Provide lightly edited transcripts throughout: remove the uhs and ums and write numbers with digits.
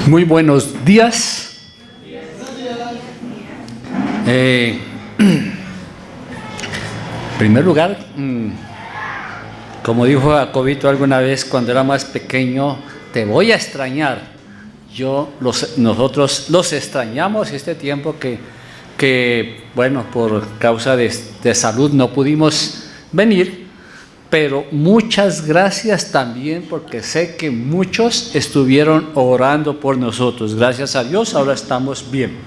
Muy buenos días. En primer lugar, como dijo Jacobito alguna vez cuando era más pequeño, te voy a extrañar. Nosotros los extrañamos este tiempo que bueno, por causa de salud no pudimos venir. Pero muchas gracias también porque sé que muchos estuvieron orando por nosotros. Gracias a Dios, ahora estamos bien.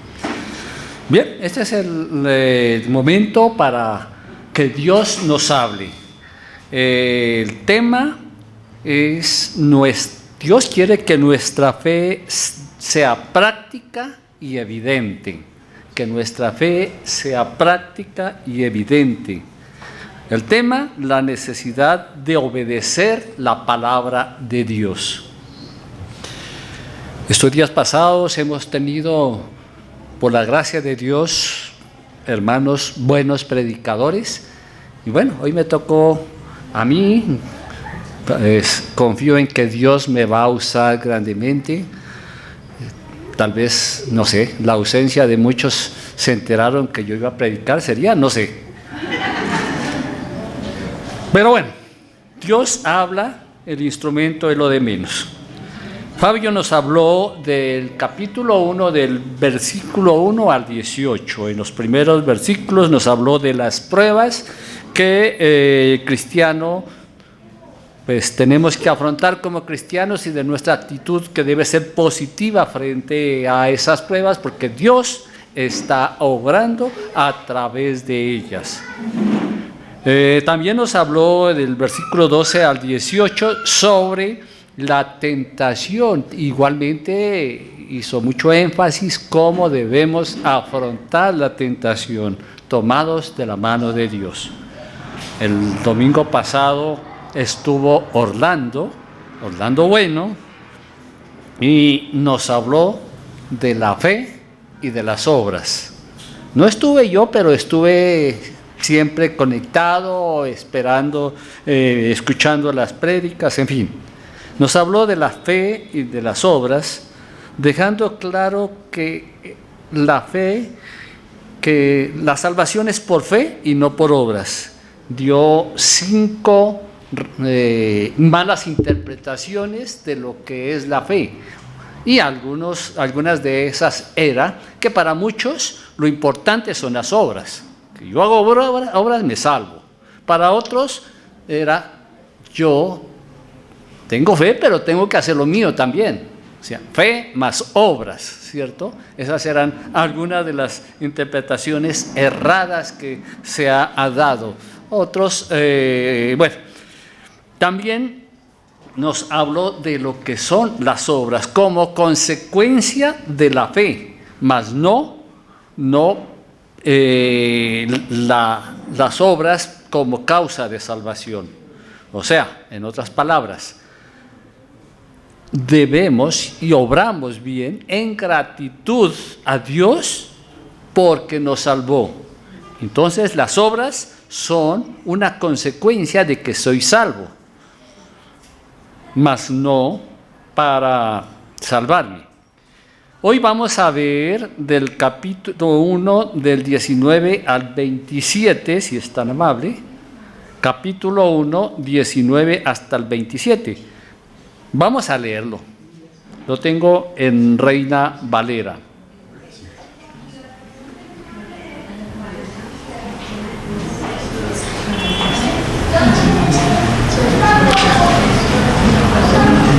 Bien, este es el momento para que Dios nos hable. El tema es, Dios quiere que nuestra fe sea práctica y evidente. Que nuestra fe sea práctica y evidente. El tema, la necesidad de obedecer la palabra de Dios. Estos días pasados hemos tenido, por la gracia de Dios, hermanos buenos predicadores. Y bueno, hoy me tocó a mí, confío en que Dios me va a usar grandemente. Tal vez, no sé, la ausencia de muchos se enteraron que yo iba a predicar, sería, no sé. Pero bueno, Dios habla, el instrumento es lo de menos. Fabio nos habló del capítulo 1, del versículo 1 al 18. En los primeros versículos nos habló de las pruebas que el cristiano pues tenemos que afrontar como cristianos y de nuestra actitud que debe ser positiva frente a esas pruebas porque Dios está obrando a través de ellas. También nos habló del versículo 12 al 18 sobre la tentación. Igualmente hizo mucho énfasis cómo debemos afrontar la tentación, tomados de la mano de Dios. El domingo pasado estuvo Orlando Bueno, y nos habló de la fe y de las obras. No estuve yo, pero estuve siempre conectado, esperando, escuchando las prédicas, en fin. Nos habló de la fe y de las obras, dejando claro que la fe, que la salvación es por fe y no por obras. Dio 5 malas interpretaciones de lo que es la fe. Y algunas de esas era que para muchos lo importante son las obras. Que yo hago obras, me salvo. Para otros era, yo tengo fe, pero tengo que hacer lo mío también. O sea, fe más obras, ¿cierto? Esas eran algunas de las interpretaciones erradas que se ha dado. Otros, bueno, también nos habló de lo que son las obras como consecuencia de la fe, mas no las obras como causa de salvación. O sea, en otras palabras, debemos y obramos bien en gratitud a Dios porque nos salvó. Entonces las obras son una consecuencia de que soy salvo, mas no para salvarme. Hoy vamos a ver del capítulo 1, del 19 al 27, si es tan amable. Capítulo 1, 19 hasta el 27. Vamos a leerlo. Lo tengo en Reina Valera.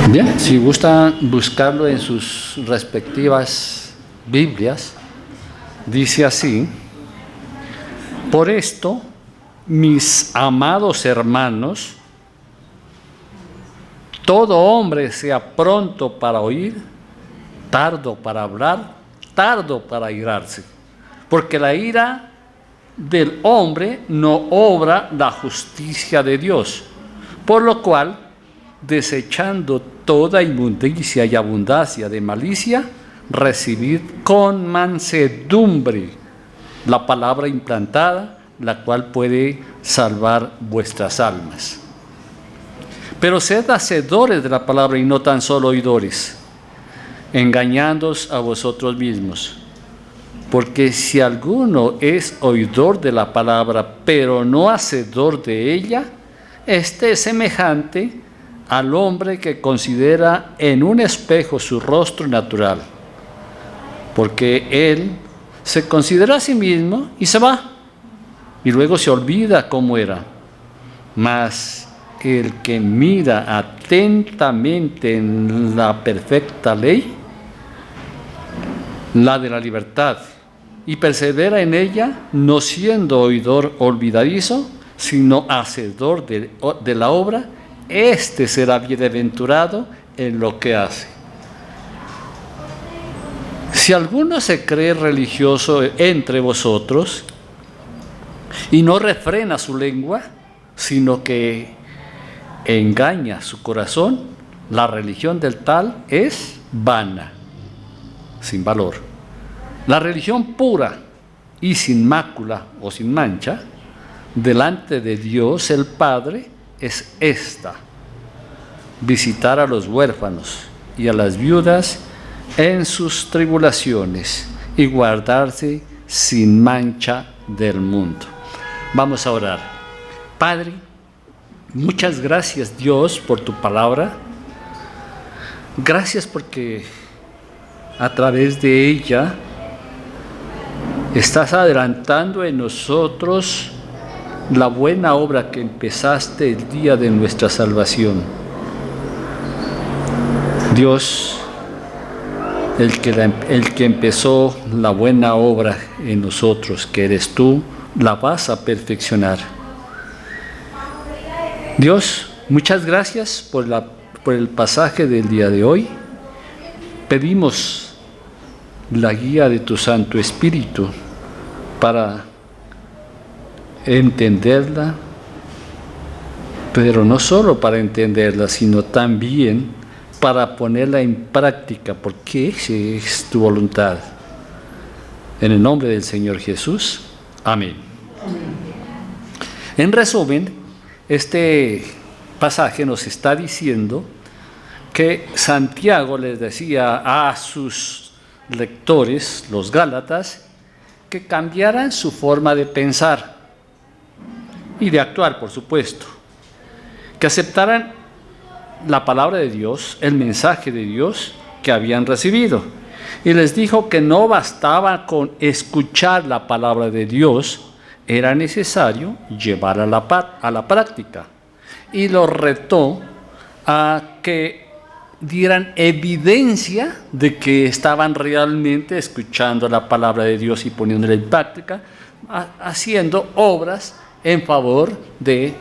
Bien, si gustan buscarlo en sus respectivas Biblias, dice así: por esto, mis amados hermanos, todo hombre sea pronto para oír, tardo para hablar, tardo para irarse, porque la ira del hombre no obra la justicia de Dios, por lo cual, desechando toda inmundicia y abundancia de malicia, recibid con mansedumbre la palabra implantada, la cual puede salvar vuestras almas. Pero sed hacedores de la palabra y no tan solo oidores, engañándoos a vosotros mismos. Porque si alguno es oidor de la palabra, pero no hacedor de ella, este es semejante al hombre que considera en un espejo su rostro natural, porque él se considera a sí mismo y se va, y luego se olvida cómo era. Mas el que mira atentamente en la perfecta ley, la de la libertad, y persevera en ella, no siendo oidor olvidadizo, sino hacedor de la obra, este será bienaventurado en lo que hace. Si alguno se cree religioso entre vosotros y no refrena su lengua, sino que engaña su corazón, la religión del tal es vana, sin valor. La religión pura y sin mácula o sin mancha, delante de Dios el Padre, es esta: visitar a los huérfanos y a las viudas en sus tribulaciones y guardarse sin mancha del mundo. Vamos a orar. Padre, muchas gracias, Dios, por tu palabra. Gracias porque a través de ella estás adelantando en nosotros la buena obra que empezaste el día de nuestra salvación. Dios, el que empezó la buena obra en nosotros, que eres tú, la vas a perfeccionar. Dios, muchas gracias por el pasaje del día de hoy. Pedimos la guía de tu Santo Espíritu para entenderla, pero no solo para entenderla, sino también para ponerla en práctica, porque esa es tu voluntad. En el nombre del Señor Jesús, amén. En resumen, este pasaje nos está diciendo que Santiago les decía a sus lectores, los Gálatas, que cambiaran su forma de pensar y de actuar, por supuesto, que aceptaran la palabra de Dios, el mensaje de Dios que habían recibido. Y les dijo que no bastaba con escuchar la palabra de Dios, era necesario llevar a la práctica. Y los retó a que dieran evidencia de que estaban realmente escuchando la palabra de Dios y poniéndola en práctica, haciendo obras en favor de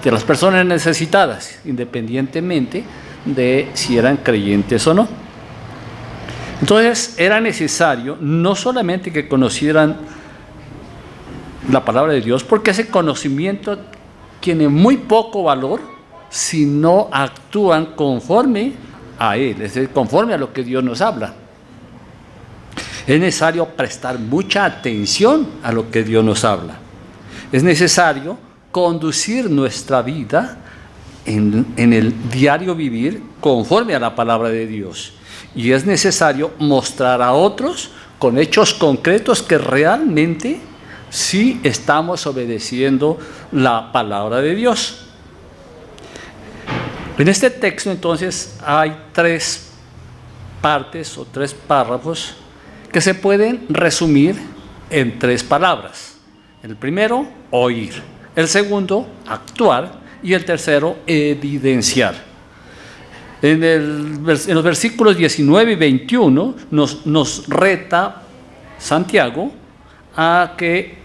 las personas necesitadas, independientemente de si eran creyentes o no. Entonces era necesario no solamente que conocieran la palabra de Dios, porque ese conocimiento tiene muy poco valor si no actúan conforme a Él, es decir, conforme a lo que Dios nos habla. Es necesario prestar mucha atención a lo que Dios nos habla. Es necesario conducir nuestra vida en el diario vivir conforme a la palabra de Dios. Y es necesario mostrar a otros con hechos concretos que realmente sí estamos obedeciendo la palabra de Dios. En este texto entonces hay 3 partes o 3 párrafos que se pueden resumir en 3 palabras. El primero, oír. El segundo, actuar. Y el tercero, evidenciar. En los versículos 19 y 21 nos reta Santiago a que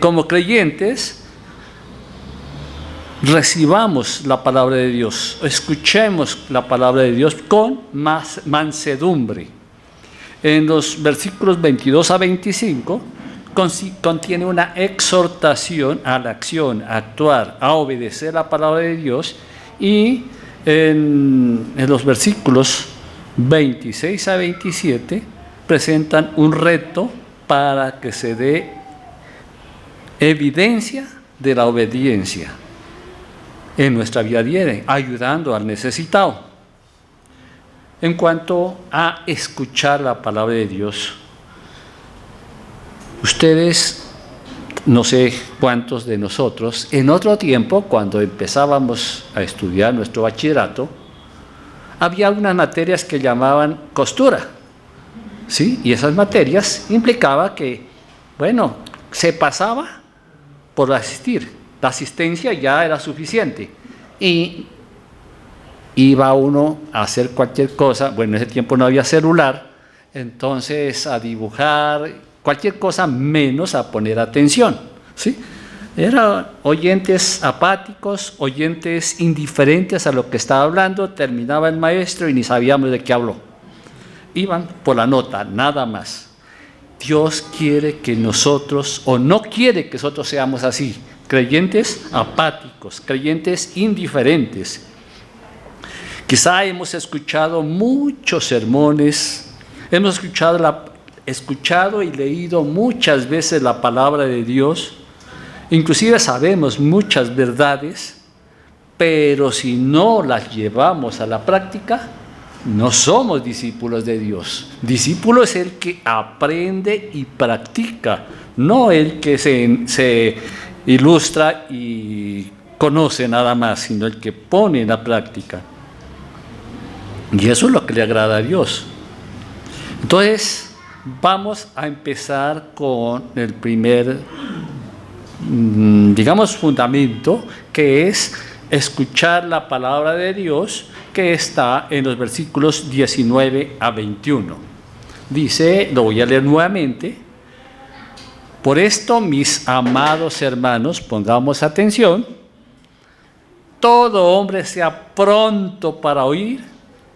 como creyentes recibamos la palabra de Dios, escuchemos la palabra de Dios con mansedumbre. En los versículos 22 a 25 contiene una exhortación a la acción, a actuar, a obedecer la palabra de Dios, y en los versículos 26 a 27 presentan un reto para que se dé evidencia de la obediencia en nuestra vida diaria, ayudando al necesitado. en cuanto a escuchar la palabra de Dios. Ustedes, no sé cuántos de nosotros, en otro tiempo, cuando empezábamos a estudiar nuestro bachillerato, había algunas materias que llamaban costura, ¿sí? Y esas materias implicaba que, bueno, se pasaba por asistir. La asistencia ya era suficiente. Y iba uno a hacer cualquier cosa, bueno, en ese tiempo no había celular, entonces a dibujar, cualquier cosa menos a poner atención, ¿sí? Eran oyentes apáticos, oyentes indiferentes a lo que estaba hablando, terminaba el maestro y ni sabíamos de qué habló. Iban por la nota, nada más. Dios quiere que nosotros, o no quiere que nosotros seamos así, creyentes apáticos, creyentes indiferentes. Quizá hemos escuchado muchos sermones, hemos escuchado y leído muchas veces la palabra de Dios, inclusive sabemos muchas verdades, pero si no las llevamos a la práctica, no somos discípulos de Dios. Discípulo es el que aprende y practica, no el que se ilustra y conoce nada más, sino el que pone en la práctica. Y eso es lo que le agrada a Dios. Entonces, vamos a empezar con el primer, fundamento, que es escuchar la palabra de Dios, que está en los versículos 19 a 21. Dice, lo voy a leer nuevamente: por esto, mis amados hermanos, pongamos atención, todo hombre sea pronto para oír,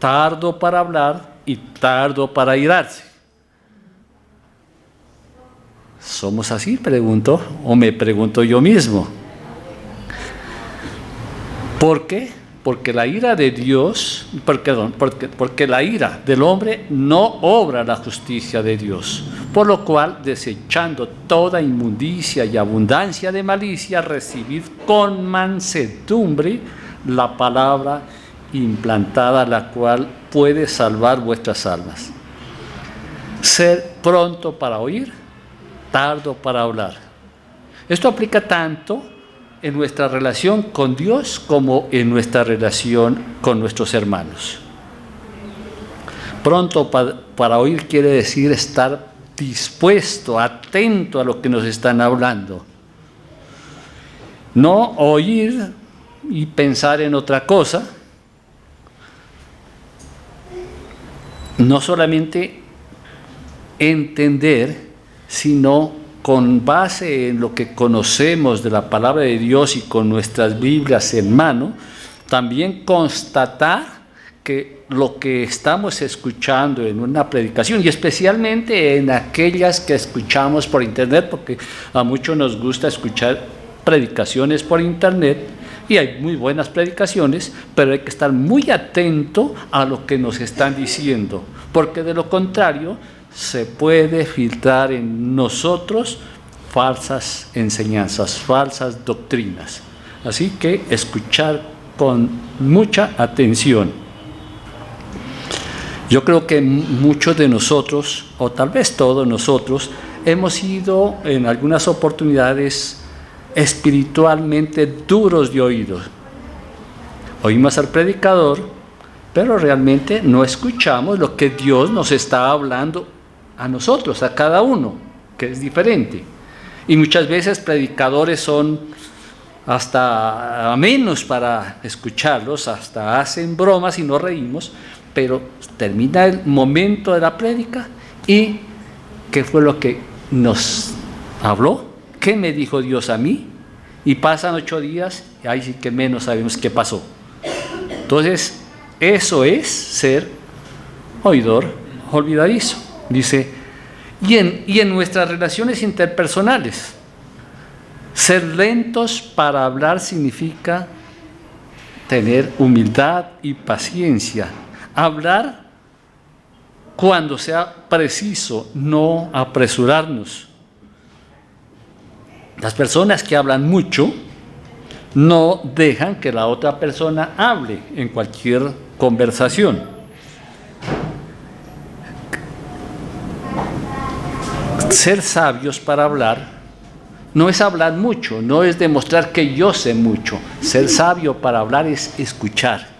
tardo para hablar y tardo para irarse. ¿Somos así? Pregunto, o me pregunto yo mismo. ¿Por qué? Porque la ira de Dios, porque la ira del hombre no obra la justicia de Dios, por lo cual, desechando toda inmundicia y abundancia de malicia, recibid con mansedumbre la palabra implantada, la cual puede salvar vuestras almas. Ser pronto para oír, tardo para hablar. Esto aplica tanto en nuestra relación con Dios como en nuestra relación con nuestros hermanos. Pronto para oír quiere decir estar dispuesto, atento a lo que nos están hablando. No oír y pensar en otra cosa. No solamente entender, sino con base en lo que conocemos de la palabra de Dios y con nuestras Biblias en mano, también constatar que lo que estamos escuchando en una predicación, y especialmente en aquellas que escuchamos por internet, porque a muchos nos gusta escuchar predicaciones por internet, y hay muy buenas predicaciones, pero hay que estar muy atento a lo que nos están diciendo, porque de lo contrario se puede filtrar en nosotros falsas enseñanzas, falsas doctrinas. Así que escuchar con mucha atención. Yo creo que muchos de nosotros, o tal vez todos nosotros, hemos sido en algunas oportunidades espiritualmente duros de oído. Oímos al predicador, pero realmente no escuchamos lo que Dios nos está hablando a nosotros, a cada uno, que es diferente. Y muchas veces predicadores son hasta menos para escucharlos, hasta hacen bromas y nos reímos, pero termina el momento de la prédica y ¿qué fue lo que nos habló? ¿Qué me dijo Dios a mí? Y pasan 8 días y ahí sí que menos sabemos qué pasó. Entonces, eso es ser oidor olvidadizo. Dice, y en nuestras relaciones interpersonales, ser lentos para hablar significa tener humildad y paciencia. Hablar cuando sea preciso, no apresurarnos. Las personas que hablan mucho no dejan que la otra persona hable en cualquier conversación. ser sabios para hablar no es hablar mucho, no es demostrar que yo sé mucho. Ser sabio para hablar es escuchar,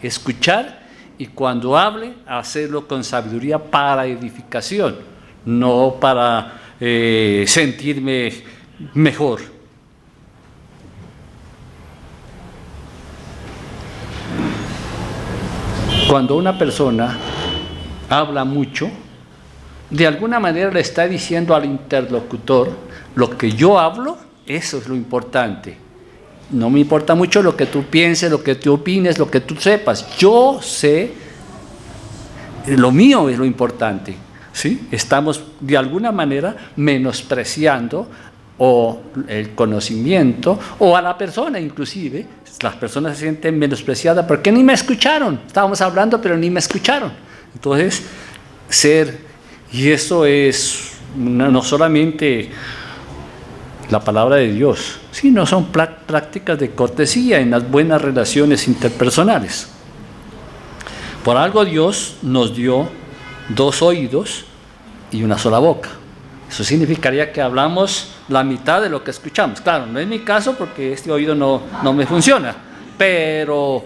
y cuando hable, hacerlo con sabiduría para edificación, no para sentirme mejor. Cuando una persona habla mucho, de alguna manera le está diciendo al interlocutor: lo que yo hablo, eso es lo importante. No me importa mucho lo que tú pienses, lo que tú opines, lo que tú sepas. Yo sé, lo mío es lo importante, ¿sí? Estamos de alguna manera menospreciando o el conocimiento o a la persona inclusive. Las personas se sienten menospreciadas porque ni me escucharon. Estábamos hablando pero ni me escucharon. Entonces, y eso es no solamente la palabra de Dios, sino son prácticas de cortesía en las buenas relaciones interpersonales. Por algo Dios nos dio 2 oídos y una sola boca. Eso significaría que hablamos la mitad de lo que escuchamos. Claro, no es mi caso porque este oído no me funciona, pero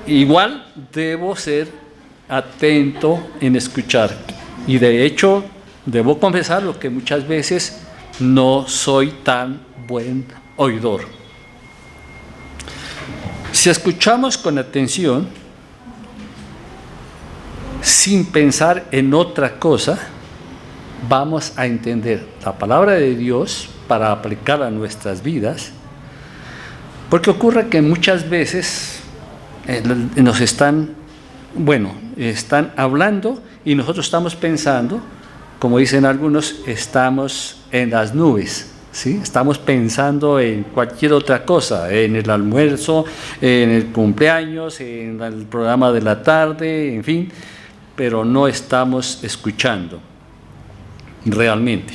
igual debo ser atento en escuchar. Y de hecho, debo confesar lo que muchas veces no soy tan buen oidor. Si escuchamos con atención, sin pensar en otra cosa, vamos a entender la palabra de Dios para aplicarla a nuestras vidas, porque ocurre que muchas veces están hablando y nosotros estamos pensando, como dicen algunos, estamos en las nubes, ¿sí? Estamos pensando en cualquier otra cosa, en el almuerzo, en el cumpleaños, en el programa de la tarde, en fin, pero no estamos escuchando realmente.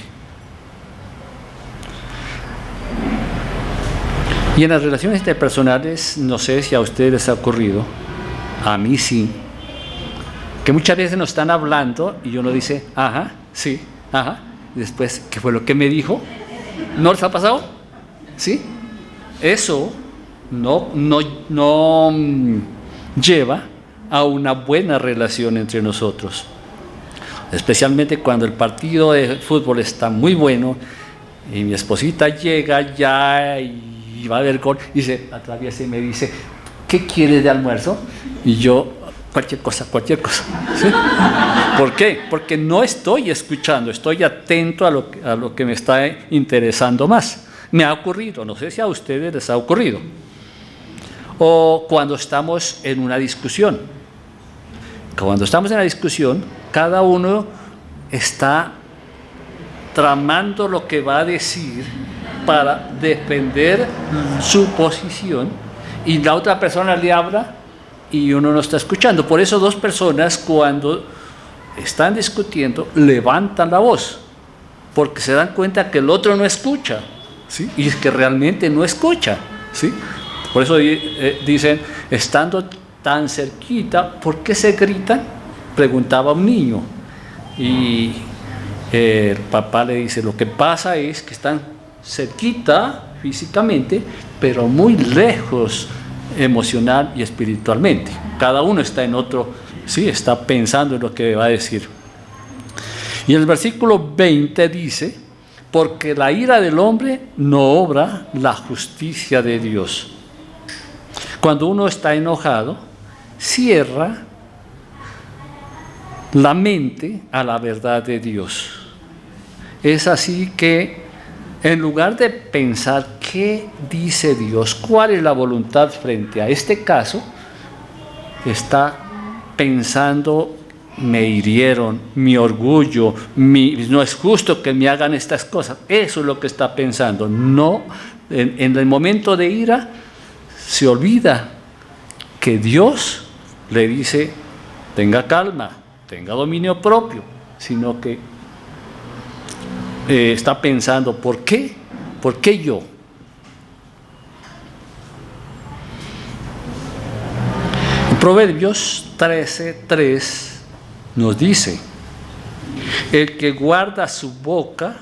Y en las relaciones interpersonales, no sé si a ustedes les ha ocurrido, a mí sí, que muchas veces nos están hablando y uno dice, ajá, sí, ajá, y después, ¿qué fue lo que me dijo? ¿No les ha pasado? ¿Sí? Eso no lleva a una buena relación entre nosotros, especialmente cuando el partido de fútbol está muy bueno y mi esposita llega ya y va a ver gol y se atraviesa y me dice, ¿qué quieres de almuerzo? Y yo, cualquier cosa, ¿sí? ¿Por qué? Porque no estoy escuchando, estoy atento a lo que me está interesando más. Me ha ocurrido, no sé si a ustedes les ha ocurrido. O cuando estamos en una discusión. Cuando estamos en la discusión, cada uno está tramando lo que va a decir para defender su posición y la otra persona le habla y uno no está escuchando. Por eso 2 personas cuando están discutiendo levantan la voz, porque se dan cuenta que el otro no escucha, ¿sí? Y es que realmente no escucha, ¿sí? Por eso dicen, estando tan cerquita, ¿por qué se gritan? Preguntaba un niño. Y el papá le dice, lo que pasa es que están cerquita físicamente, pero muy lejos emocional y espiritualmente. Cada uno está en otro, sí, está pensando en lo que va a decir. Y el versículo 20 dice, porque la ira del hombre no obra la justicia de Dios. Cuando uno está enojado, cierra la mente a la verdad de Dios. Es así que en lugar de pensar qué dice Dios, cuál es la voluntad frente a este caso, está pensando, me hirieron, mi orgullo, no es justo que me hagan estas cosas. Eso es lo que está pensando. No, en el momento de ira se olvida que Dios le dice, tenga calma, tenga dominio propio, sino que está pensando, ¿por qué? ¿Por qué yo? En Proverbios 13:3 nos dice, El que guarda su boca,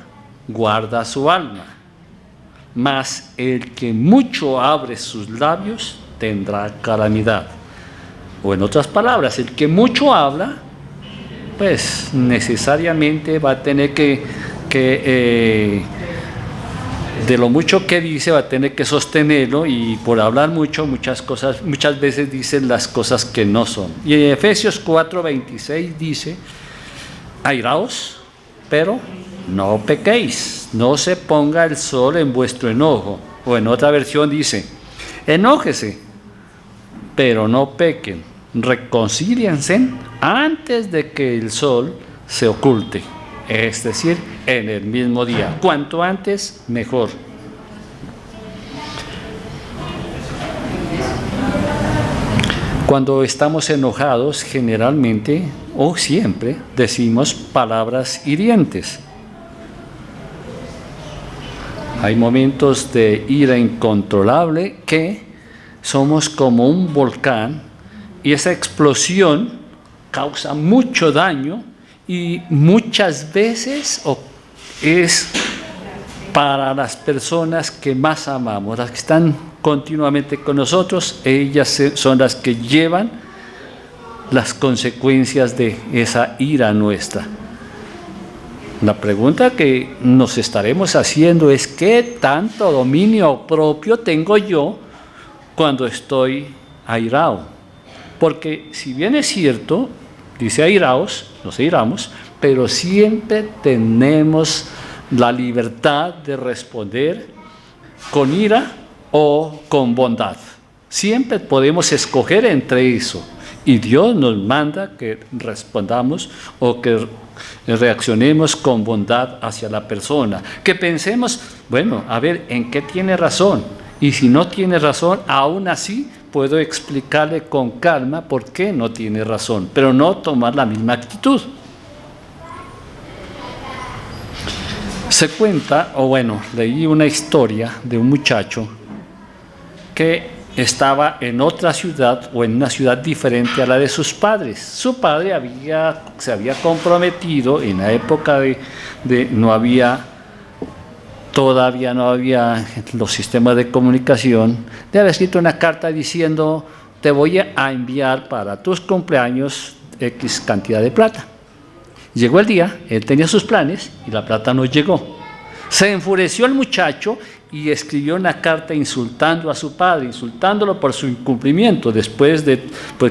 guarda su alma, mas el que mucho abre sus labios, tendrá calamidad. O en otras palabras, el que mucho habla, pues necesariamente va a tener de lo mucho que dice va a tener que sostenerlo, y por hablar mucho, muchas veces dicen las cosas que no son. Y en Efesios 4:26 dice: airaos, pero no pequéis, no se ponga el sol en vuestro enojo. O en otra versión dice: enójese, pero no pequen, reconcíliense antes de que el sol se oculte. Es decir, en el mismo día. Cuanto antes, mejor. Cuando estamos enojados, generalmente o siempre decimos palabras hirientes. Hay momentos de ira incontrolable que somos como un volcán, y esa explosión causa mucho daño, y muchas veces es para las personas que más amamos, las que están continuamente con nosotros. Ellas son las que llevan las consecuencias de esa ira nuestra. La pregunta que nos estaremos haciendo es: ¿qué tanto dominio propio tengo yo cuando estoy airado? Porque si bien es cierto, dice airaos, nos airamos, pero siempre tenemos la libertad de responder con ira o con bondad. Siempre podemos escoger entre eso, y Dios nos manda que respondamos o que reaccionemos con bondad hacia la persona, que pensemos, bueno, a ver, ¿en qué tiene razón? Y si no tiene razón, aún así puedo explicarle con calma por qué no tiene razón, pero no tomar la misma actitud. Se cuenta, leí una historia de un muchacho que estaba en otra ciudad, o en una ciudad diferente a la de sus padres. Su padre se había comprometido en la época todavía no había los sistemas de comunicación, de haber escrito una carta diciendo: te voy a enviar para tus cumpleaños X cantidad de plata. Llegó el día, él tenía sus planes y la plata no llegó. Se enfureció el muchacho y escribió una carta insultando a su padre, insultándolo por su incumplimiento, después de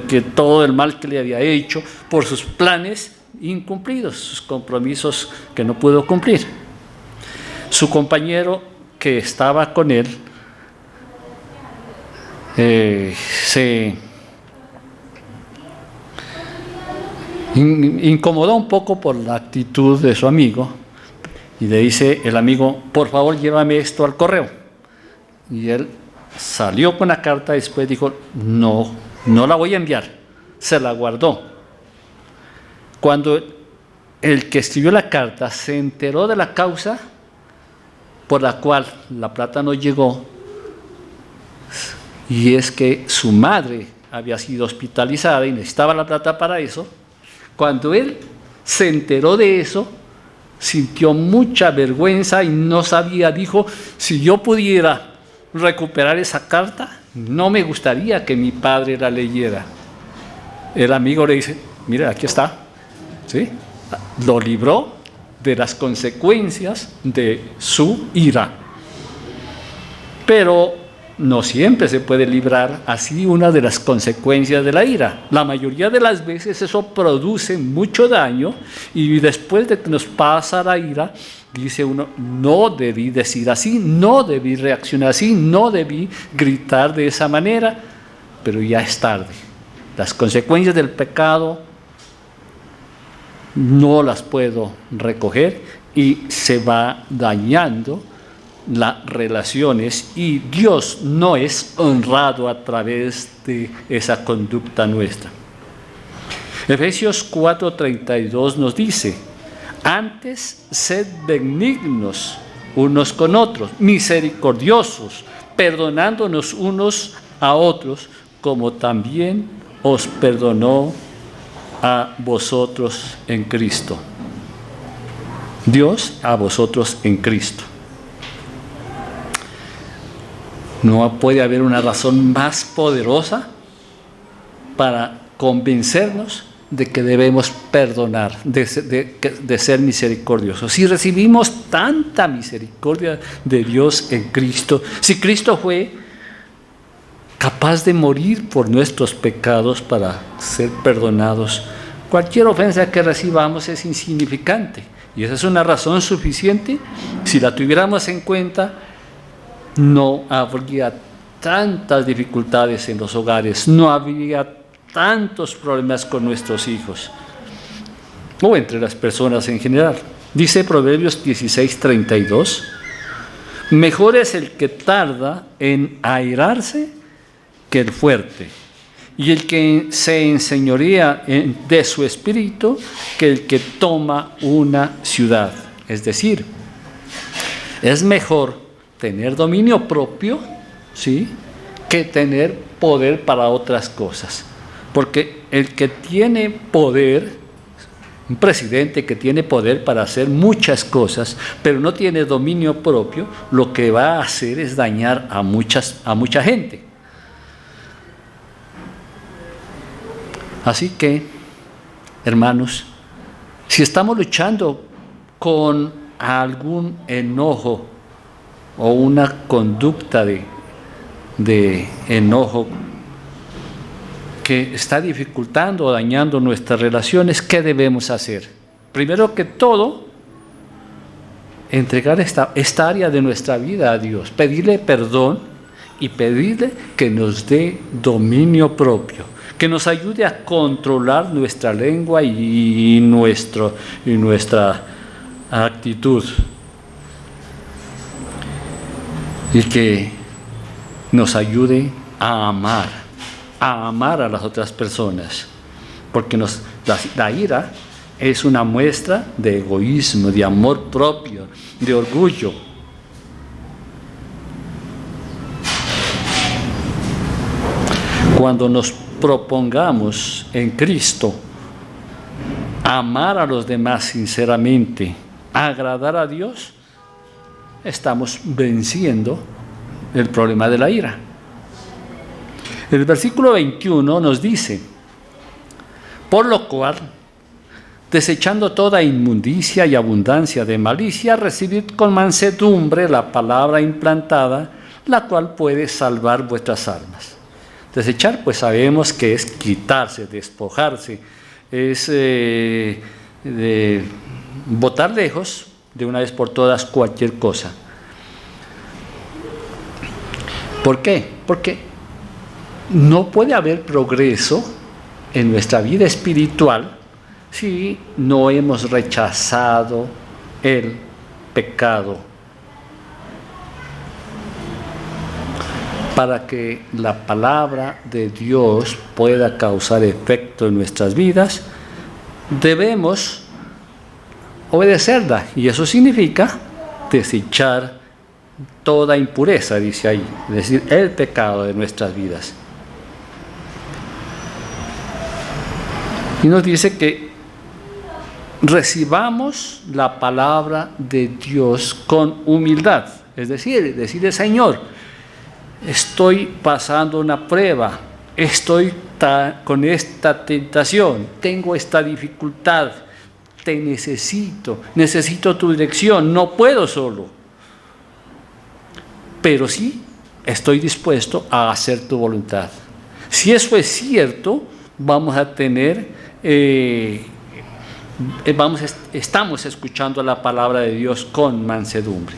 que todo el mal que le había hecho, por sus planes incumplidos, sus compromisos que no pudo cumplir. Su compañero que estaba con él se incomodó un poco por la actitud de su amigo, y le dice el amigo: por favor, llévame esto al correo. Y él salió con la carta, después dijo: no la voy a enviar. Se la guardó. Cuando el que escribió la carta se enteró de la causa por la cual la plata no llegó, y es que su madre había sido hospitalizada y necesitaba la plata para eso, cuando él se enteró de eso, sintió mucha vergüenza y no sabía, dijo: si yo pudiera recuperar esa carta, no me gustaría que mi padre la leyera. El amigo le dice: mira, aquí está, ¿sí? Lo libró de las consecuencias de su ira. Pero no siempre se puede librar así una de las consecuencias de la ira. La mayoría de las veces eso produce mucho daño, y después de que nos pasa la ira, dice uno: no debí decir así, no debí reaccionar así, no debí gritar de esa manera, pero ya es tarde. Las consecuencias del pecado no las puedo recoger, y se va dañando las relaciones, y Dios no es honrado a través de esa conducta nuestra. Efesios 4:32 nos dice: antes sed benignos unos con otros, misericordiosos, perdonándonos unos a otros, como también os perdonó a vosotros en Cristo. Dios a vosotros en Cristo. No puede haber una razón más poderosa para convencernos de que debemos perdonar, de ser misericordiosos. Si recibimos tanta misericordia de Dios en Cristo, si Cristo fue capaz de morir por nuestros pecados para ser perdonados, cualquier ofensa que recibamos es insignificante. Y esa es una razón suficiente. Si la tuviéramos en cuenta, no habría tantas dificultades en los hogares, no habría tantos problemas con nuestros hijos o entre las personas en general. Dice Proverbios 16:32, mejor es el que tarda en airarse que el fuerte, y el que se enseñorea de su espíritu que el que toma una ciudad. Es decir, es mejor tener dominio propio, ¿sí?, que tener poder para otras cosas. Porque el que tiene poder, un presidente que tiene poder para hacer muchas cosas, pero no tiene dominio propio, lo que va a hacer es dañar a mucha gente. Así que, hermanos, si estamos luchando con algún enojo o una conducta de enojo que está dificultando o dañando nuestras relaciones, ¿qué debemos hacer? Primero que todo, entregar esta área de nuestra vida a Dios, pedirle perdón y pedirle que nos dé dominio propio, que nos ayude a controlar nuestra lengua y nuestra actitud, y que nos ayude a amar a las otras personas, porque la ira es una muestra de egoísmo, de amor propio, de orgullo. Cuando nos propongamos en Cristo amar a los demás sinceramente, agradar a Dios, estamos venciendo el problema de la ira. El versículo 21 nos dice, por lo cual, desechando toda inmundicia y abundancia de malicia, recibid con mansedumbre la palabra implantada, la cual puede salvar vuestras almas. Desechar, pues sabemos que es quitarse, despojarse, es botar lejos de una vez por todas cualquier cosa. ¿Por qué? Porque no puede haber progreso en nuestra vida espiritual si no hemos rechazado el pecado. Para que la palabra de Dios pueda causar efecto en nuestras vidas, debemos obedecerla, y eso significa desechar toda impureza, dice ahí, es decir, el pecado de nuestras vidas. Y nos dice que recibamos la palabra de Dios con humildad, es decir, decirle: Señor, estoy pasando una prueba, estoy con esta tentación, tengo esta dificultad, te necesito tu dirección, no puedo solo, pero sí estoy dispuesto a hacer tu voluntad. Si eso es cierto, vamos a tener, estamos escuchando la palabra de Dios con mansedumbre.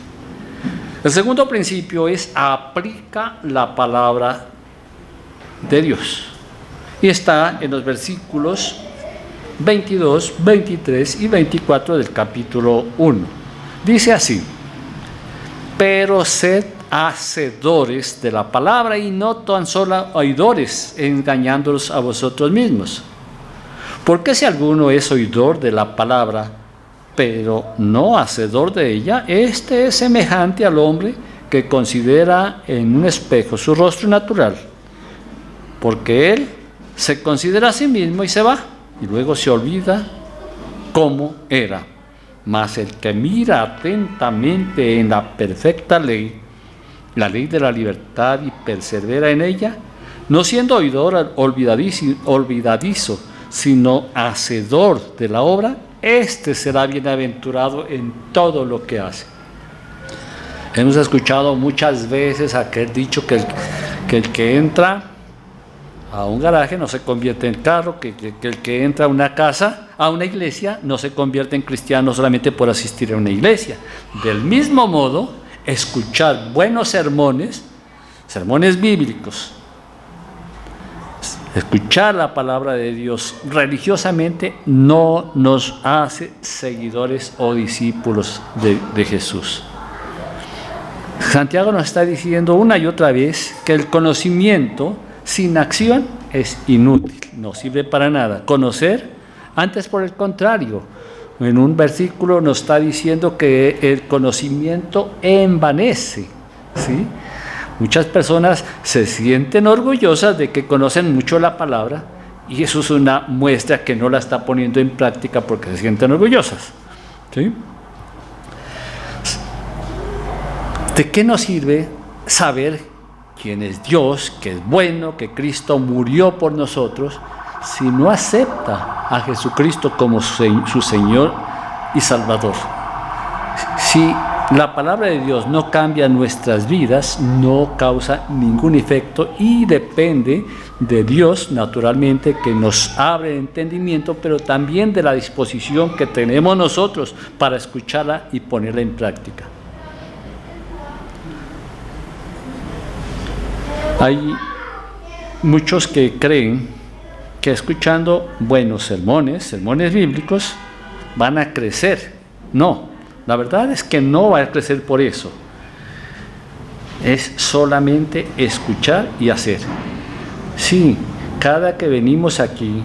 El segundo principio es: aplica la palabra de Dios. Y está en los versículos 22, 23 y 24 del capítulo 1. Dice así: pero sed hacedores de la palabra y no tan solo oidores, engañándolos a vosotros mismos. Porque si alguno es oidor de la palabra, pero no hacedor de ella, este es semejante al hombre que considera en un espejo su rostro natural, porque él se considera a sí mismo y se va, y luego se olvida cómo era. Mas el que mira atentamente en la perfecta ley, la ley de la libertad, y persevera en ella, no siendo oidor olvidadizo, sino hacedor de la obra, éste será bienaventurado en todo lo que hace. Hemos escuchado muchas veces aquel dicho que el que entra a un garaje no se convierte en carro, que el que entra a una casa, a una iglesia, no se convierte en cristiano solamente por asistir a una iglesia. Del mismo modo, escuchar buenos sermones bíblicos, escuchar la palabra de Dios religiosamente no nos hace seguidores o discípulos de Jesús. Santiago nos está diciendo una y otra vez que el conocimiento sin acción es inútil, no sirve para nada. Conocer, antes por el contrario, en un versículo nos está diciendo que el conocimiento envanece, ¿sí? Muchas personas se sienten orgullosas de que conocen mucho la palabra, y eso es una muestra que no la está poniendo en práctica porque se sienten orgullosas, ¿sí? ¿De qué nos sirve saber quién es Dios, que es bueno, que Cristo murió por nosotros, si no acepta a Jesucristo como su Señor y Salvador? Si la palabra de Dios no cambia nuestras vidas, no causa ningún efecto, y depende de Dios, naturalmente, que nos abre el entendimiento, pero también de la disposición que tenemos nosotros para escucharla y ponerla en práctica. Hay muchos que creen que escuchando buenos sermones bíblicos, van a crecer. No, la verdad es que no va a crecer por eso. Es solamente escuchar y hacer. Sí, cada que venimos aquí,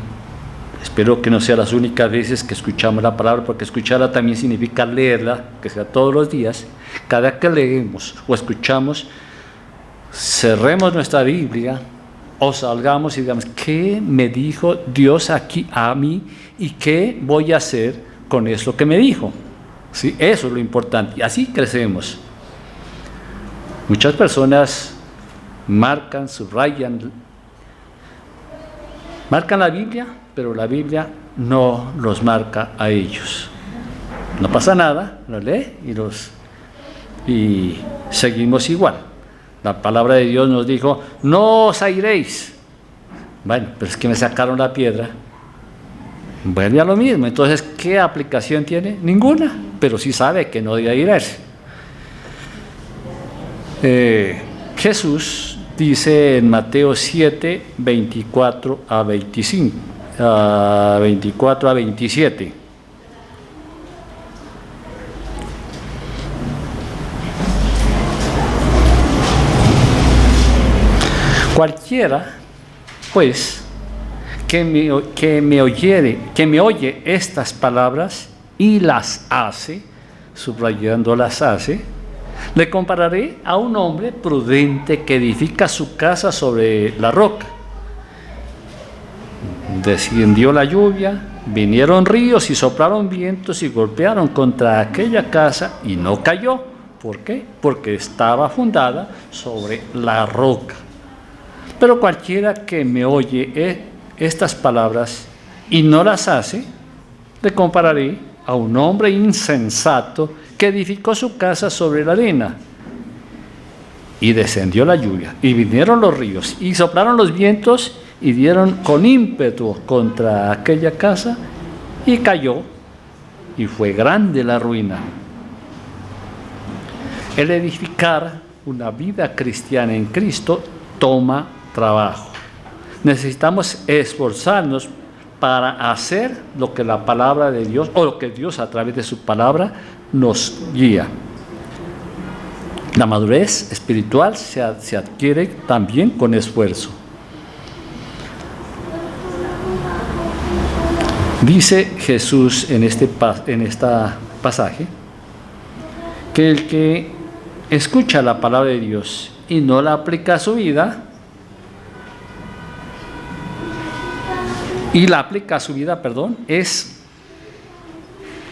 espero que no sean las únicas veces que escuchamos la palabra, porque escucharla también significa leerla, que sea todos los días. Cada que leemos o escuchamos, cerremos nuestra Biblia o salgamos y digamos, ¿qué me dijo Dios aquí a mí y qué voy a hacer con eso que me dijo? ¿Sí? Eso es lo importante, y así crecemos. Muchas personas marcan, subrayan, marcan la Biblia, pero la Biblia no los marca a ellos. No pasa nada, lo lee y seguimos igual. La palabra de Dios nos dijo, no os airéis. Bueno, pero es que me sacaron la piedra. Vuelve a lo mismo. Entonces, ¿qué aplicación tiene? Ninguna, pero sí sabe que no debe airarse. Jesús dice en Mateo 7, 24 a 27. Cualquiera, pues, que me oye estas palabras y las hace, subrayando las hace, le compararé a un hombre prudente que edifica su casa sobre la roca. Descendió la lluvia, vinieron ríos y soplaron vientos y golpearon contra aquella casa y no cayó. ¿Por qué? Porque estaba fundada sobre la roca. Pero cualquiera que me oye estas palabras y no las hace, le compararé a un hombre insensato que edificó su casa sobre la arena. Y descendió la lluvia, y vinieron los ríos, y soplaron los vientos, y dieron con ímpetu contra aquella casa, y cayó, y fue grande la ruina. El edificar una vida cristiana en Cristo toma trabajo. Necesitamos esforzarnos para hacer lo que la palabra de Dios, o lo que Dios a través de su palabra nos guía. La madurez espiritual se adquiere también con esfuerzo. Dice Jesús en este pasaje que el que escucha la palabra de Dios y no la aplica a su vida,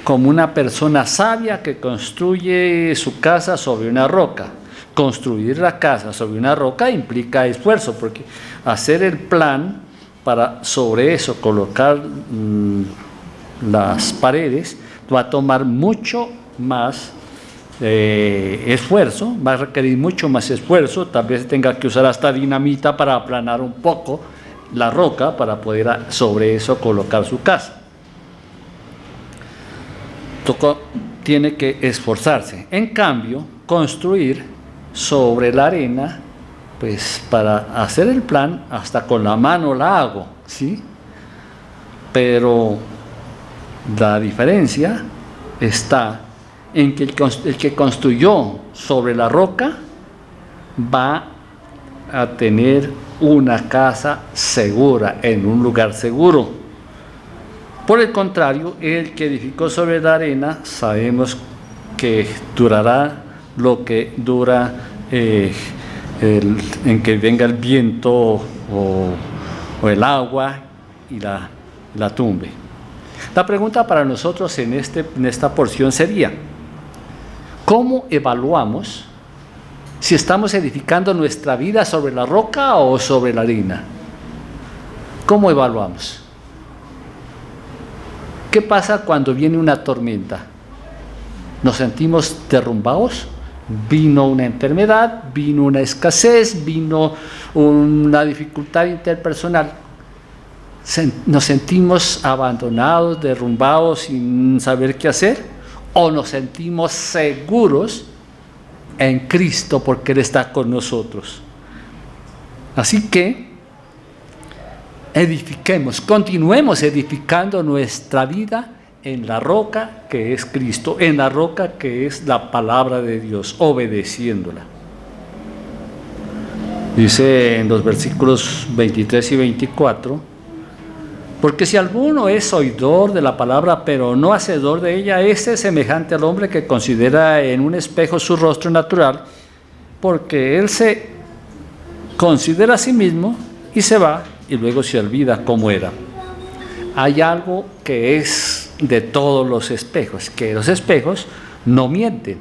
como una persona sabia que construye su casa sobre una roca. Construir la casa sobre una roca implica esfuerzo, porque hacer el plan para sobre eso colocar las paredes va a tomar mucho más esfuerzo, va a requerir mucho más esfuerzo, tal vez tenga que usar hasta dinamita para aplanar un poco la roca para poder sobre eso colocar su casa. Tiene que esforzarse. En cambio, construir sobre la arena, pues para hacer el plan, hasta con la mano la hago, ¿sí? Pero la diferencia está en que el que construyó sobre la roca va a tener una casa segura, en un lugar seguro. Por el contrario, el que edificó sobre la arena, sabemos que durará lo que dura en que venga el viento o el agua y la tumbe. La pregunta para nosotros en esta porción sería: ¿cómo evaluamos si estamos edificando nuestra vida sobre la roca o sobre la arena? ¿Cómo evaluamos? ¿Qué pasa cuando viene una tormenta? ¿Nos sentimos derrumbados? Vino una enfermedad, vino una escasez, vino una dificultad interpersonal. ¿Nos sentimos abandonados, derrumbados, sin saber qué hacer? ¿O nos sentimos seguros en Cristo porque Él está con nosotros? Así que edifiquemos, continuemos edificando nuestra vida en la roca que es Cristo, en la roca que es la palabra de Dios, obedeciéndola. Dice en los versículos 23 y 24: porque si alguno es oidor de la palabra, pero no hacedor de ella, este es semejante al hombre que considera en un espejo su rostro natural, porque él se considera a sí mismo y se va, y luego se olvida cómo era. Hay algo que es de todos los espejos, que los espejos no mienten.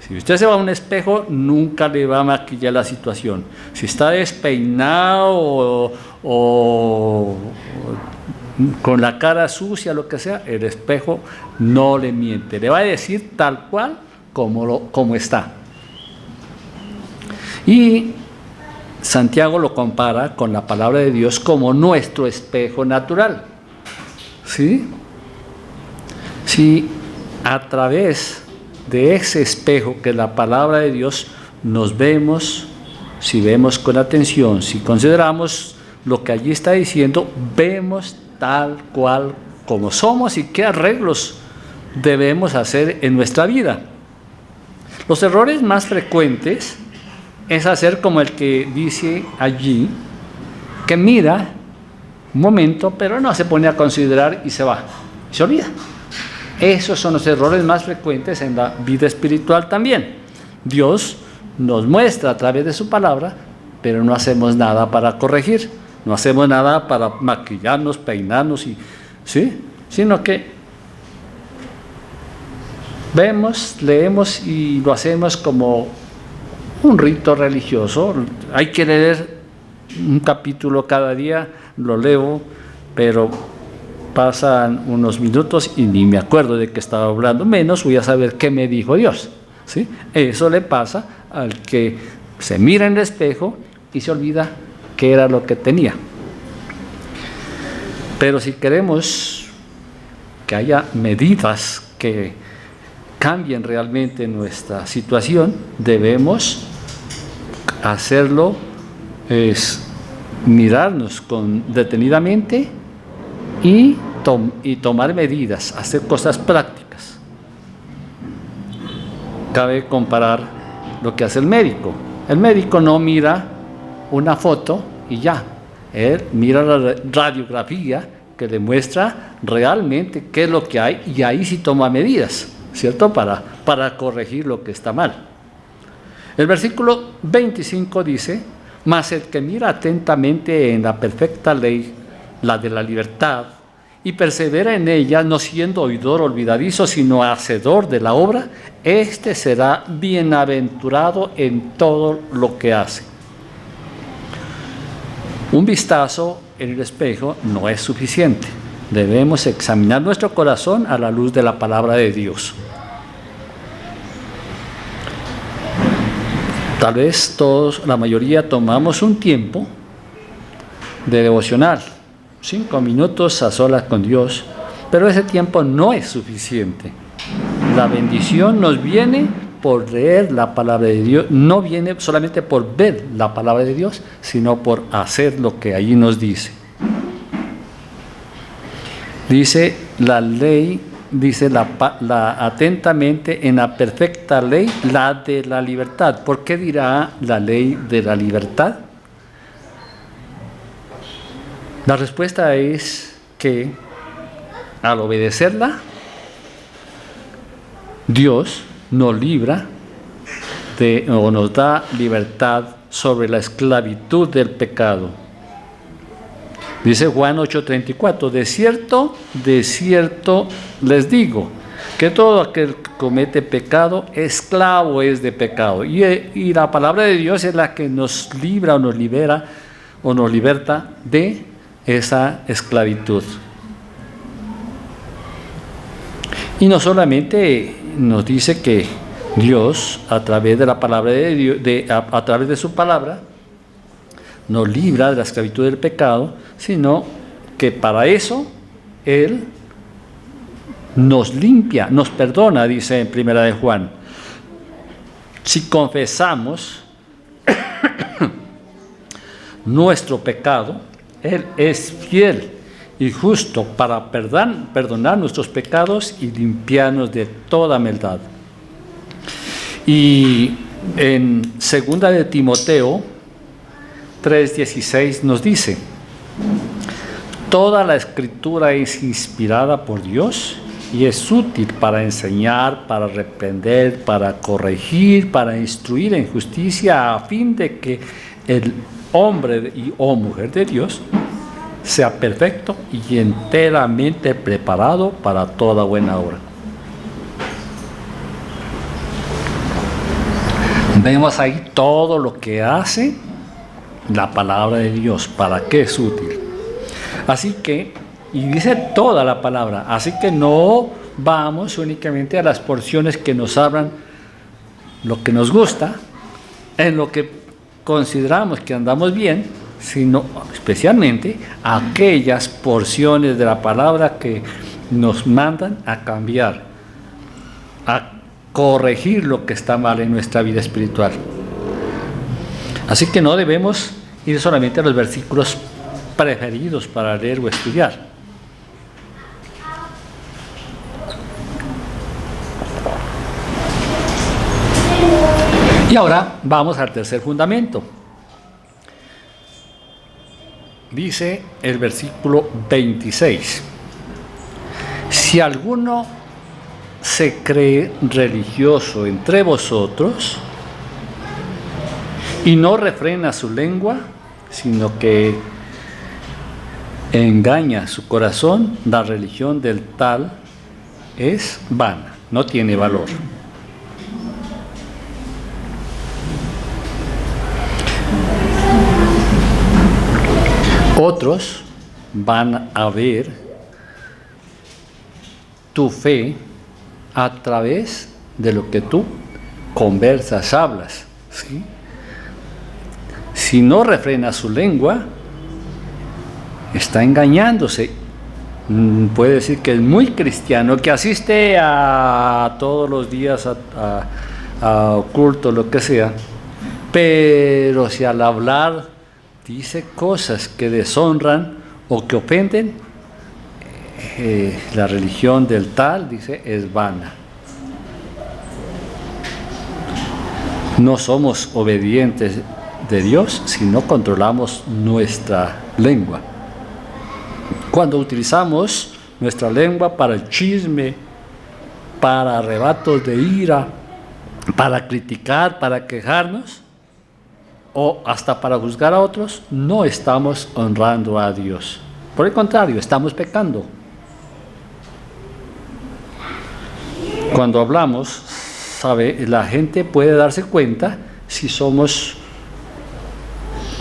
Si usted se va a un espejo, nunca le va a maquillar la situación. Si está despeinado o con la cara sucia, lo que sea, el espejo no le miente. Le va a decir tal cual como está. Y Santiago lo compara con la palabra de Dios como nuestro espejo natural. ¿Sí? Si a través de ese espejo que es la palabra de Dios nos vemos, si vemos con atención, si consideramos lo que allí está diciendo, vemos tal cual como somos y qué arreglos debemos hacer en nuestra vida. Los errores más frecuentes es hacer como el que dice allí, que mira un momento, pero no se pone a considerar y se va, y se olvida. Esos son los errores más frecuentes en la vida espiritual también. Dios nos muestra a través de su palabra, pero no hacemos nada para corregir, no hacemos nada para maquillarnos, peinarnos, ¿sí? Sino que vemos, leemos y lo hacemos como un rito religioso. Hay que leer un capítulo cada día, lo leo, pero pasan unos minutos y ni me acuerdo de qué estaba hablando, menos voy a saber qué me dijo Dios, ¿sí? Eso le pasa al que se mira en el espejo y se olvida qué era lo que tenía. Pero si queremos que haya medidas que cambien realmente nuestra situación, debemos hacerlo, es mirarnos detenidamente y tomar medidas, hacer cosas prácticas. Cabe comparar lo que hace el médico. El médico no mira una foto y ya, él mira la radiografía que le muestra realmente qué es lo que hay y ahí sí toma medidas, ¿cierto? Para corregir lo que está mal. El versículo 25 dice: mas el que mira atentamente en la perfecta ley, la de la libertad, y persevera en ella, no siendo oidor olvidadizo, sino hacedor de la obra, éste será bienaventurado en todo lo que hace. Un vistazo en el espejo no es suficiente. Debemos examinar nuestro corazón a la luz de la palabra de Dios. Tal vez todos, la mayoría, tomamos un tiempo de devocional, 5 minutos a solas con Dios, pero ese tiempo no es suficiente. La bendición nos viene por leer la palabra de Dios, no viene solamente por ver la palabra de Dios, sino por hacer lo que allí nos dice. Dice la ley, dice atentamente en la perfecta ley, la de la libertad. ¿Por qué dirá la ley de la libertad? La respuesta es que al obedecerla, Dios nos libra o nos da libertad sobre la esclavitud del pecado. Dice Juan 8:34, de cierto les digo, que todo aquel que comete pecado, esclavo es de pecado. Y la palabra de Dios es la que nos libra o nos libera o nos liberta de esa esclavitud. Y no solamente nos dice que Dios, a través de la palabra de Dios, a través de su palabra, nos libra de la esclavitud del pecado, sino que para eso Él nos limpia, nos perdona, dice en Primera de Juan. Si confesamos nuestro pecado, Él es fiel y justo para perdonar nuestros pecados y limpiarnos de toda maldad. Y en 2 de Timoteo 3:16 nos dice, toda la escritura es inspirada por Dios y es útil para enseñar, para reprender, para corregir, para instruir en justicia, a fin de que el hombre o mujer de Dios sea perfecto y enteramente preparado para toda buena obra. Vemos ahí todo lo que hace la palabra de Dios, para qué es útil. Así que, y dice toda la palabra, así que no vamos únicamente a las porciones que nos hablan lo que nos gusta, en lo que consideramos que andamos bien, sino especialmente aquellas porciones de la palabra que nos mandan a cambiar, a corregir lo que está mal en nuestra vida espiritual. Así que no debemos ir solamente a los versículos preferidos para leer o estudiar. Y ahora vamos al tercer fundamento. Dice el versículo 26. Si alguno se cree religioso entre vosotros y no refrena su lengua, sino que engaña su corazón, la religión del tal es vana, no tiene valor. Otros van a ver tu fe a través de lo que tú conversas, hablas, ¿sí? Si no refrena su lengua, está engañándose. Puede decir que es muy cristiano, que asiste a todos los días a culto, lo que sea, pero si al hablar dice cosas que deshonran o que ofenden, la religión del tal, dice, es vana. No somos obedientes de Dios si no controlamos nuestra lengua. Cuando utilizamos nuestra lengua para el chisme, para arrebatos de ira, para criticar, para quejarnos, o hasta para juzgar a otros, no estamos honrando a Dios. Por el contrario, estamos pecando. Cuando hablamos, sabe, la gente puede darse cuenta si somos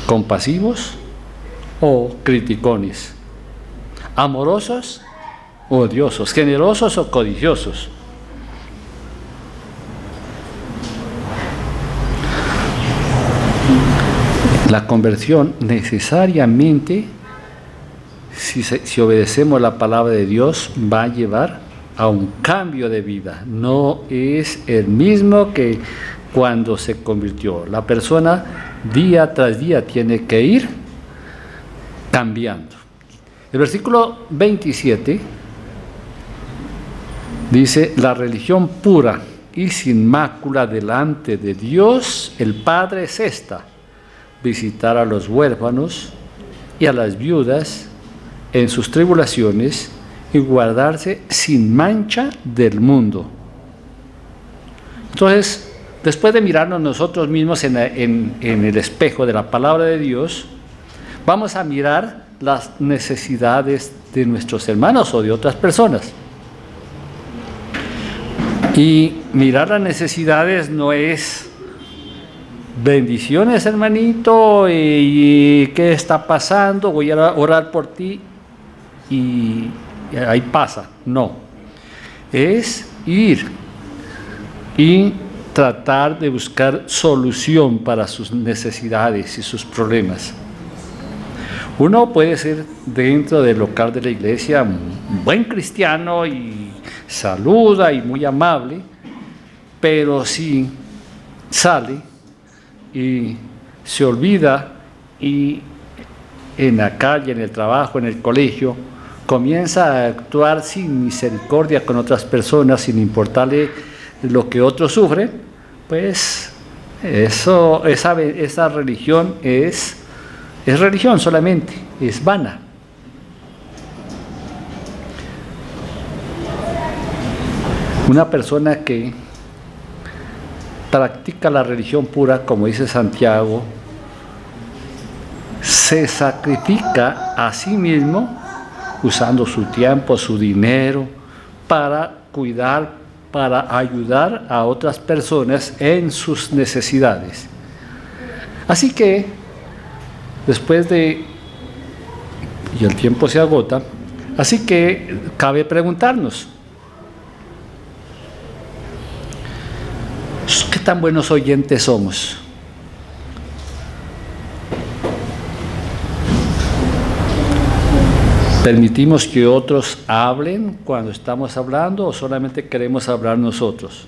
compasivos o criticones, amorosos o odiosos, generosos o codiciosos. La conversión necesariamente, si obedecemos la palabra de Dios, va a llevar a un cambio de vida. No es el mismo que cuando se convirtió. La persona día tras día tiene que ir cambiando. El versículo 27 dice: la religión pura y sin mácula delante de Dios el Padre es esta: visitar a los huérfanos y a las viudas en sus tribulaciones y guardarse sin mancha del mundo. Entonces, después de mirarnos nosotros mismos en el espejo de la palabra de Dios, vamos a mirar las necesidades de nuestros hermanos o de otras personas. Y mirar las necesidades no es bendiciones, hermanito, y qué está pasando, voy a orar por ti y ahí pasa. No, es ir y tratar de buscar solución para sus necesidades y sus problemas. Uno puede ser dentro del local de la iglesia un buen cristiano y saluda y muy amable, pero si sale y se olvida y en la calle, en el trabajo, en el colegio, comienza a actuar sin misericordia con otras personas, sin importarle lo que otros sufren, pues esa religión es religión solamente, es vana. Una persona que practica la religión pura, como dice Santiago, se sacrifica a sí mismo usando su tiempo, su dinero, para cuidar, para ayudar a otras personas en sus necesidades. Así que, y el tiempo se agota, así que cabe preguntarnos, ¿qué tan buenos oyentes somos? ¿Permitimos que otros hablen cuando estamos hablando o solamente queremos hablar nosotros?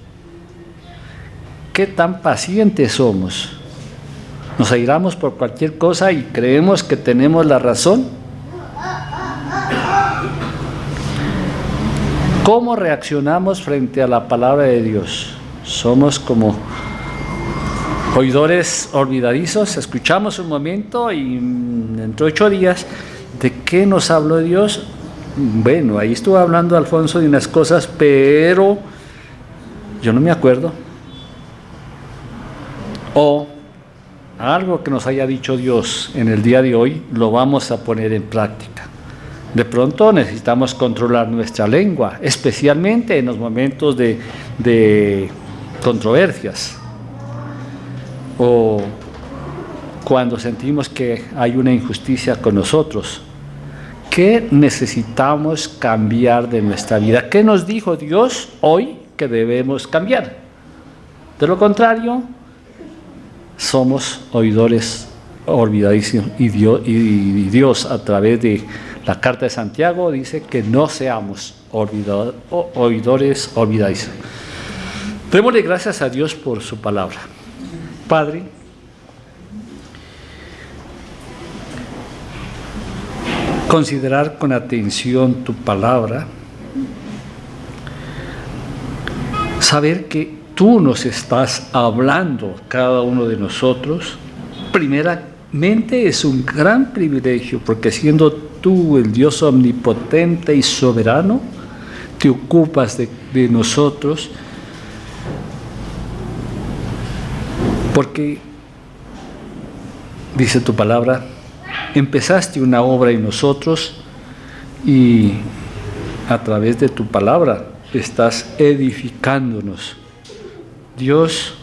¿Qué tan pacientes somos? ¿Nos airamos por cualquier cosa y creemos que tenemos la razón? ¿Cómo reaccionamos frente a la palabra de Dios? ¿Somos como oidores olvidadizos? Escuchamos un momento y dentro de 8 días, ¿de qué nos habló Dios? Bueno, ahí estuvo hablando Alfonso de unas cosas, pero yo no me acuerdo. O algo que nos haya dicho Dios en el día de hoy, lo vamos a poner en práctica. De pronto necesitamos controlar nuestra lengua, especialmente en los momentos de controversias, o cuando sentimos que hay una injusticia con nosotros. ¿Qué necesitamos cambiar de nuestra vida? ¿Qué nos dijo Dios hoy que debemos cambiar? De lo contrario, somos oidores olvidadísimos, y Dios a través de la carta de Santiago dice que no seamos oidores olvidadizos. Démosle gracias a Dios por su palabra. Padre, considerar con atención tu palabra, saber que tú nos estás hablando cada uno de nosotros, primeramente es un gran privilegio, porque siendo tú el Dios omnipotente y soberano, te ocupas de nosotros, porque, dice tu palabra, empezaste una obra en nosotros y a través de tu palabra estás edificándonos. Dios,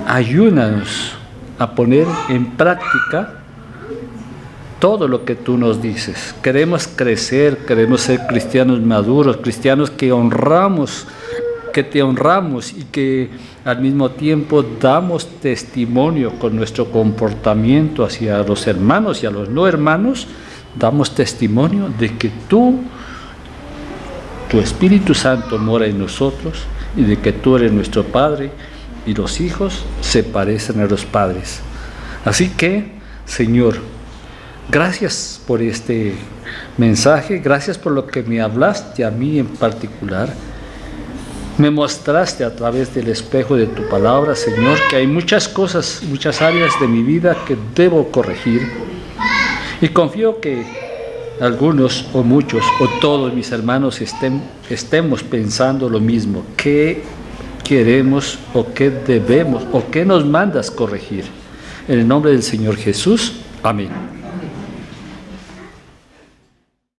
ayúdanos a poner en práctica todo lo que tú nos dices. Queremos crecer, queremos ser cristianos maduros, cristianos que te honramos y que al mismo tiempo damos testimonio con nuestro comportamiento hacia los hermanos y a los no hermanos. Damos testimonio de que tu Espíritu Santo mora en nosotros y de que tú eres nuestro Padre y los hijos se parecen a los padres. Así que, Señor, gracias por este mensaje, gracias por lo que me hablaste a mí en particular. Me mostraste a través del espejo de tu palabra, Señor, que hay muchas cosas, muchas áreas de mi vida que debo corregir. Y confío que algunos o muchos o todos mis hermanos estemos pensando lo mismo. ¿Qué queremos o qué debemos o qué nos mandas corregir? En el nombre del Señor Jesús. Amén.